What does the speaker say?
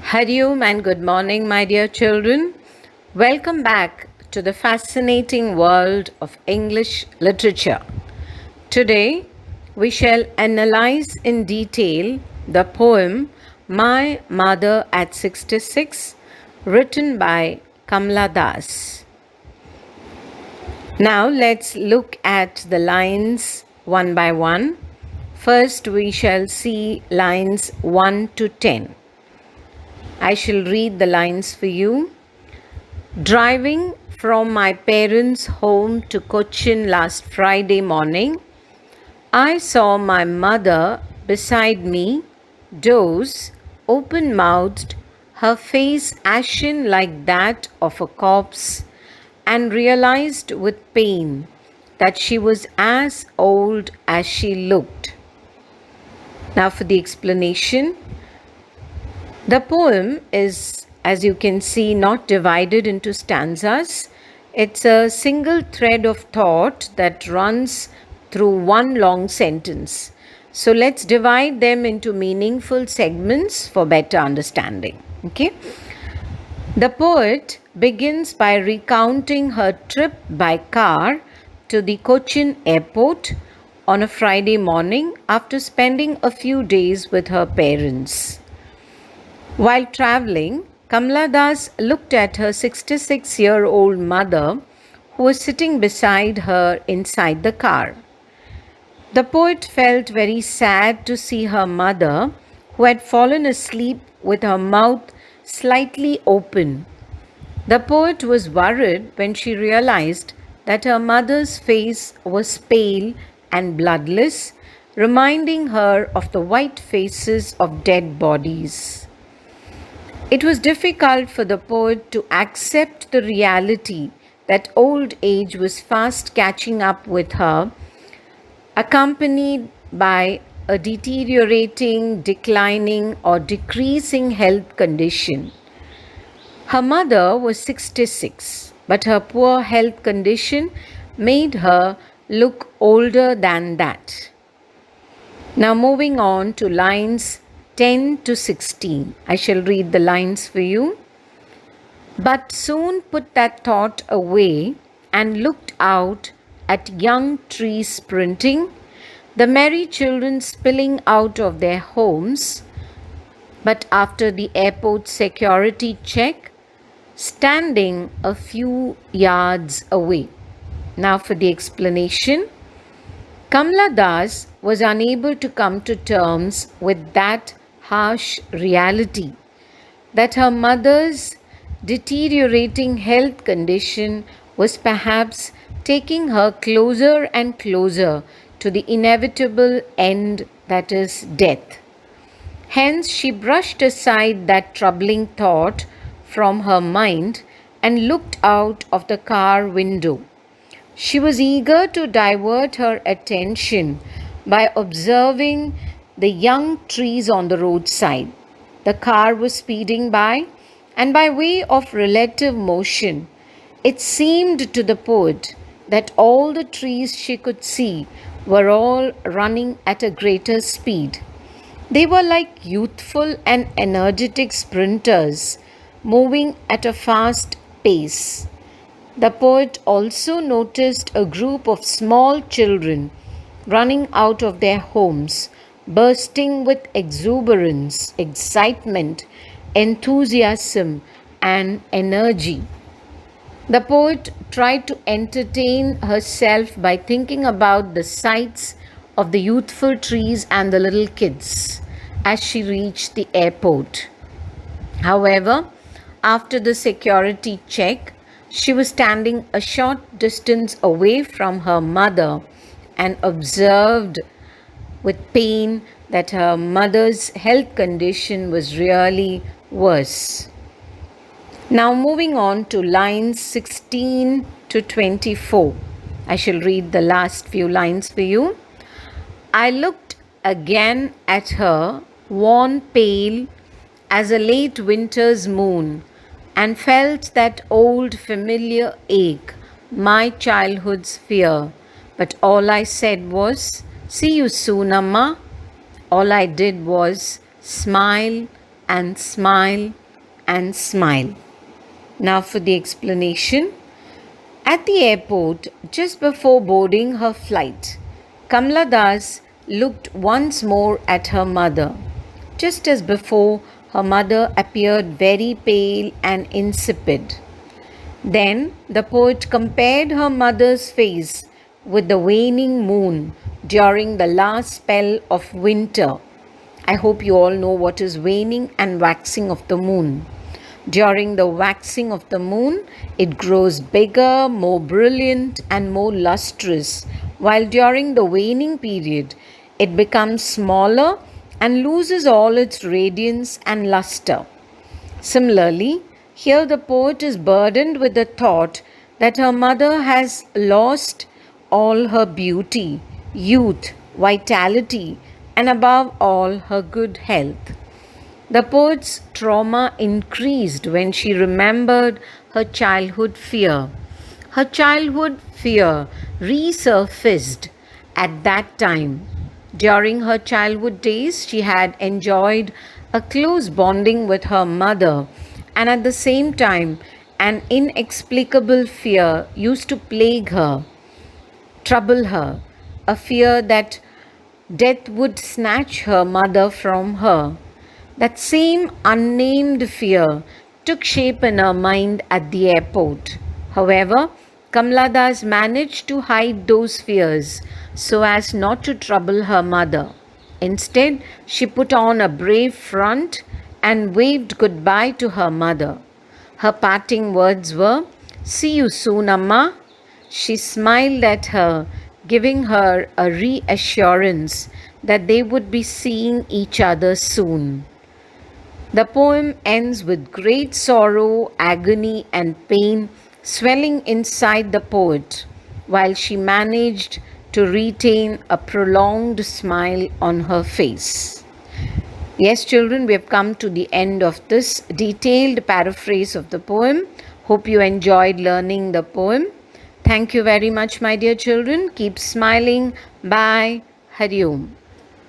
Hari Om and good morning, my dear children. Welcome back to the fascinating world of English literature. Today, we shall analyze in detail the poem My Mother at 66, written by Kamla Das. Now, let's look at the lines one by one. First, we shall see lines 1 to 10. I shall read the lines for you. Driving from my parents' home to Cochin last Friday morning, I saw my mother beside me, doze, open mouthed, her face ashen like that of a corpse, and realized with pain that she was as old as she looked. Now, for the explanation. The poem is, as you can see, not divided into stanzas. It's a single thread of thought that runs through one long sentence. So let's divide them into meaningful segments for better understanding. Okay? The poet begins by recounting her trip by car to the Cochin airport on a Friday morning after spending a few days with her parents. While traveling, Kamla Das looked at her 66-year-old mother who was sitting beside her inside the car. The poet felt very sad to see her mother, who had fallen asleep with her mouth slightly open. The poet was worried when she realized that her mother's face was pale and bloodless, reminding her of the white faces of dead bodies. It was difficult for the poet to accept the reality that old age was fast catching up with her, accompanied by a deteriorating, declining, or decreasing health condition. Her mother was 66, but her poor health condition made her look older than that. Now, moving on to lines 10 to 16. I shall read the lines for you. But soon put that thought away and looked out at young trees sprinting, the merry children spilling out of their homes, but after the airport security check, standing a few yards away. Now for the explanation. Kamla Das was unable to come to terms with that harsh reality that her mother's deteriorating health condition was perhaps taking her closer and closer to the inevitable end, that is, death. Hence, she brushed aside that troubling thought from her mind and looked out of the car window. She was eager to divert her attention by observing the young trees on the roadside. The car was speeding by, and by way of relative motion, it seemed to the poet that all the trees she could see were all running at a greater speed. They were like youthful and energetic sprinters, moving at a fast pace. The poet also noticed a group of small children running out of their homes, bursting with exuberance, excitement, enthusiasm, and energy. The poet tried to entertain herself by thinking about the sights of the youthful trees and the little kids as she reached the airport. However, after the security check, she was standing a short distance away from her mother and observed with pain that her mother's health condition was really worse. Now, moving on to lines 16 to 24. I shall read the last few lines for you. I looked again at her, worn pale as a late winter's moon, and felt that old familiar ache, my childhood's fear. But all I said was, "See you soon, Amma." All I did was smile and smile and smile. Now for the explanation. At the airport, just before boarding her flight, Kamala Das looked once more at her mother. Just as before, her mother appeared very pale and insipid. Then the poet compared her mother's face with the waning moon during the last spell of winter. I hope you all know what is waning and waxing of the moon. During the waxing of the moon, it grows bigger, more brilliant, and more lustrous, while during the waning period, it becomes smaller and loses all its radiance and luster. Similarly, here the poet is burdened with the thought that her mother has lost all her beauty, youth, vitality, and above all, her good health. The poet's trauma increased when she remembered her childhood fear. Her childhood fear resurfaced at that time. During her childhood days, she had enjoyed a close bonding with her mother, and at the same time, an inexplicable fear used to plague her, trouble her, a fear that death would snatch her mother from her. That same unnamed fear took shape in her mind at the airport. However, Kamala Das managed to hide those fears so as not to trouble her mother. Instead, she put on a brave front and waved goodbye to her mother. Her parting words were, "See you soon, Amma." She smiled at her, giving her a reassurance that they would be seeing each other soon. The poem ends with great sorrow, agony, and pain swelling inside the poet, while she managed to retain a prolonged smile on her face. Yes, children, we have come to the end of this detailed paraphrase of the poem. Hope you enjoyed learning the poem. Thank you very much, my dear children. Keep smiling. Bye. Hari Om.